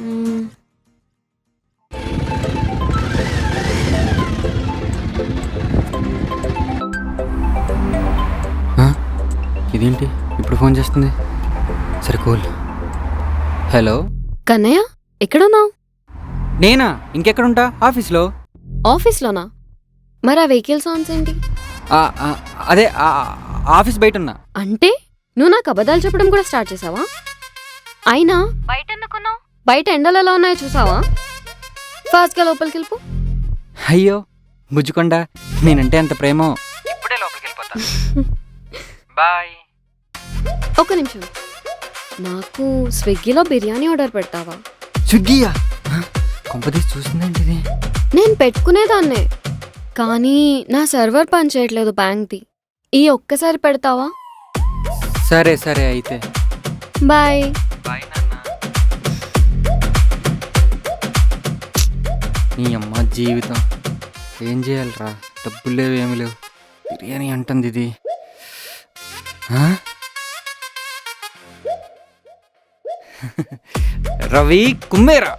మ్మ్. ఆ? ఇదేంటి ఇప్పుడు ఫోన్ చేస్తుంది? సరే కూల్. హలో, కన్నయ్య ఎక్కడున్నావు? నేనా? ఇంకెక్కడుంటా? ఆఫీస్లో. ఆఫీస్లోనా? మరి ఆ వెహికల్ సౌండ్స్ ఏంటి? ఆ, ఆ, అదే ఆఫీస్ బయట ఉన్నా. అంటే నువ్వు నాకు అబద్ధాలు చెప్పడం కూడా స్టార్ట్ చేసావా? అయినా బయట ఎందుకున్నావు? బయట ఎండలు ఎలా ఉన్నాయో చూసావా? ఫాస్ట్గా లోపలికి వెళ్ళిపో. అయ్యో బుజ్జుకొండ, నేనంటే అంత ప్రేమో. ఇప్పుడే లోపలికి వెళ్ళిపోతా. బాయ్. ఒక నిమిషం, నాకు స్విగ్గీలో బిర్యానీ ఆర్డర్ పెడతావా? స్విగ్గీయా? కొంపదీసి చూసిందేంటి ఇది? నేను పెట్టుకునేదాన్నే, కానీ నా సర్వర్ పని చేయట్లేదు బ్యాంక్ది. ఈ ఒక్కసారి పెడతావా? సరే సరే అయితే. బాయ్. బాయ్ నాన్న. నీ అమ్మ జీవితం ఏం చేయాలరా? డబ్బులు లేవు, ఏమి లేవు. బిర్యానీ అంటుంది ఇది. ఆ? రవి కుమ్మేరా.